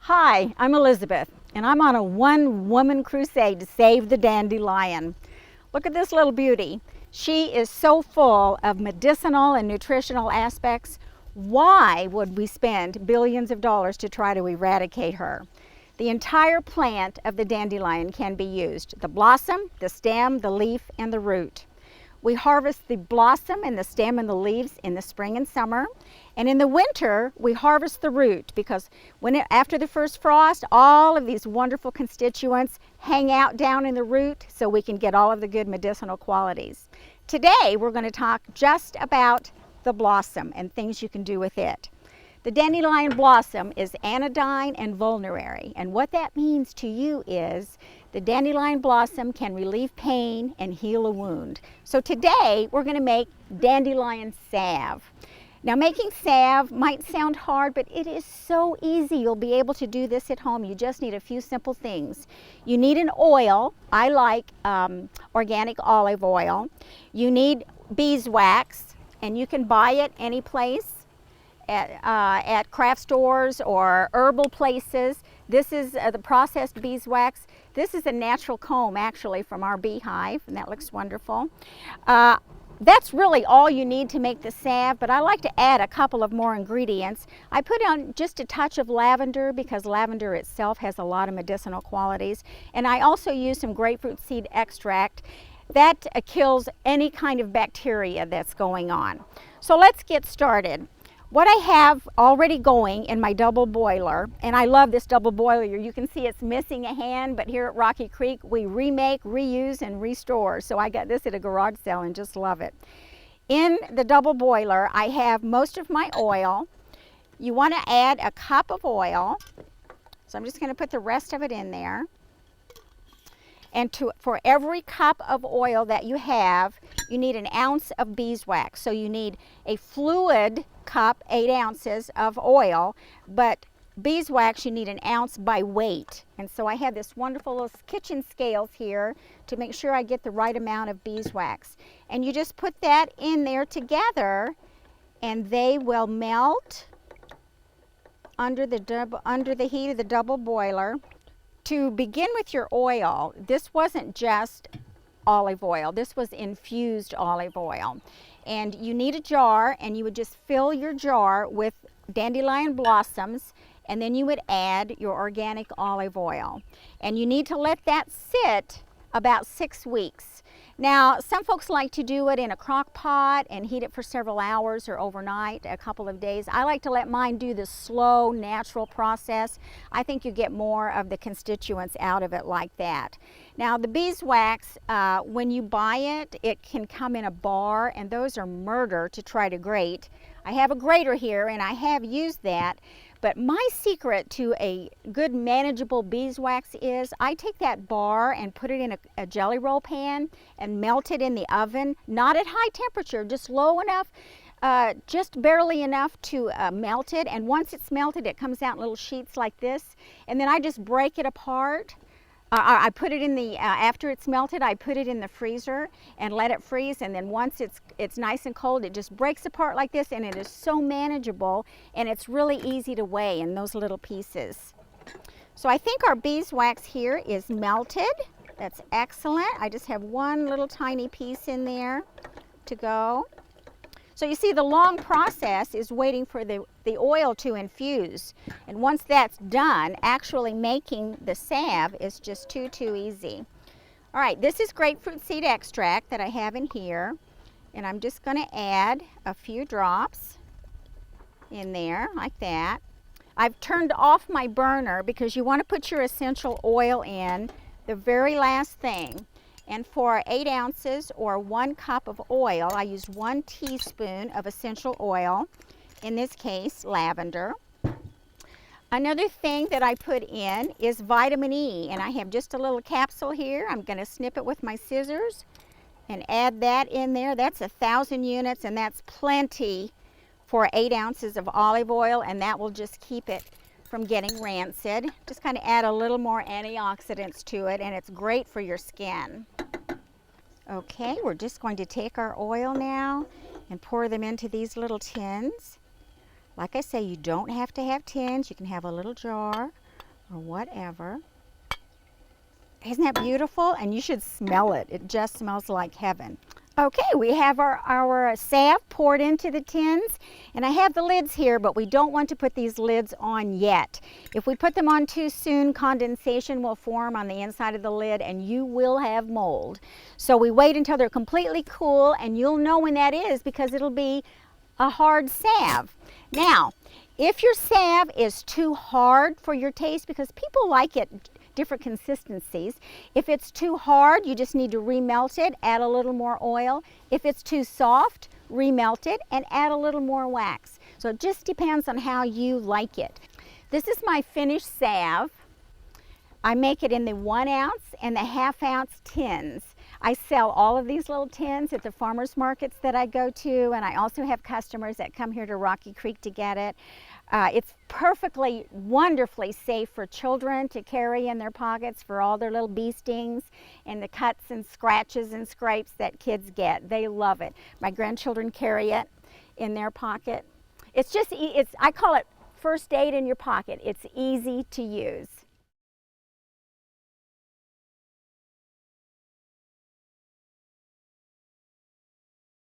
Hi, I'm Elizabeth, and I'm on a one-woman crusade to save the dandelion. Look at this little beauty. She is so full of medicinal and nutritional aspects. Why would we spend billions of dollars to try to eradicate her? The entire plant of the dandelion can be used. The blossom, the stem, the leaf, and the root. We harvest the blossom and the stem and the leaves in the spring and summer. And in the winter, we harvest the root because after the first frost, all of these wonderful constituents hang out down in the root so we can get all of the good medicinal qualities. Today, we're going to talk just about the blossom and things you can do with it. The dandelion blossom is anodyne and vulnerary, and what that means to you is the dandelion blossom can relieve pain and heal a wound. So today we're going to make dandelion salve. Now, making salve might sound hard, but it is so easy. You'll be able to do this at home. You just need a few simple things. You need an oil. I like organic olive oil. You need beeswax, and you can buy it any place. At craft stores or herbal places. This is the processed beeswax. This is a natural comb actually from our beehive, and that looks wonderful. That's really all you need to make the salve, but I like to add a couple of more ingredients. I put on just a touch of lavender because lavender itself has a lot of medicinal qualities, and I also use some grapefruit seed extract. That kills any kind of bacteria that's going on. So let's get started. What I have already going in my double boiler, and I love this double boiler. You can see it's missing a hand, but here at Rocky Creek, we remake, reuse, and restore. So I got this at a garage sale and just love it. In the double boiler, I have most of my oil. You want to add a cup of oil. So I'm just going to put the rest of it in there. And for every cup of oil that you have, you need an ounce of beeswax. So you need a fluid cup, 8 ounces of oil, but beeswax you need an ounce by weight. And so I have this wonderful little kitchen scales here to make sure I get the right amount of beeswax. And you just put that in there together, and they will melt under the heat of the double boiler. To begin with your oil, this wasn't just olive oil. This was infused olive oil. And you need a jar, and you would just fill your jar with dandelion blossoms, and then you would add your organic olive oil. And you need to let that sit about 6 weeks. Now, some folks like to do it in a crock pot and heat it for several hours or overnight, a couple of days. I like to let mine do the slow, natural process. I think you get more of the constituents out of it like that. Now, the beeswax, when you buy it, it can come in a bar, and those are murder to try to grate. I have a grater here, and I have used that. But my secret to a good manageable beeswax is I take that bar and put it in a jelly roll pan and melt it in the oven, not at high temperature, just low enough, just barely enough to melt it. And once it's melted, it comes out in little sheets like this. And then I just break it apart. I put it in the, after it's melted, I put it in the freezer and let it freeze, and then once it's nice and cold, it just breaks apart like this, and it is so manageable, and it's really easy to weigh in those little pieces. So I think our beeswax here is melted. That's excellent. I just have one little tiny piece in there to go. So you see, the long process is waiting for the oil to infuse. And once that's done, actually making the salve is just too easy. All right, this is grapefruit seed extract that I have in here. And I'm just going to add a few drops in there like that. I've turned off my burner because you want to put your essential oil in the very last thing. And for 8 ounces or 1 cup of oil, I use 1 teaspoon of essential oil, in this case, lavender. Another thing that I put in is vitamin E, and I have just a little capsule here. I'm going to snip it with my scissors and add that in there. That's 1,000 units, and that's plenty for 8 ounces of olive oil, and that will just keep it from getting rancid. Just kind of add a little more antioxidants to it, and it's great for your skin. Okay, we're just going to take our oil now and pour them into these little tins. Like I say, you don't have to have tins. You can have a little jar or whatever. Isn't that beautiful? And you should smell it. It just smells like heaven. Okay, we have our salve poured into the tins, and I have the lids here, but we don't want to put these lids on yet. If we put them on too soon, condensation will form on the inside of the lid and you will have mold. So we wait until they're completely cool, and you'll know when that is because it'll be a hard salve. Now, if your salve is too hard for your taste, because people like it different consistencies. If it's too hard, you just need to remelt it, add a little more oil. If it's too soft, remelt it and add a little more wax. So it just depends on how you like it. This is my finished salve. I make it in the 1 ounce and the 1/2 ounce tins. I sell all of these little tins at the farmers markets that I go to, and I also have customers that come here to Rocky Creek to get it. It's perfectly, wonderfully safe for children to carry in their pockets for all their little bee stings and the cuts and scratches and scrapes that kids get. They love it. My grandchildren carry it in their pocket. It's just, I call it first aid in your pocket. It's easy to use.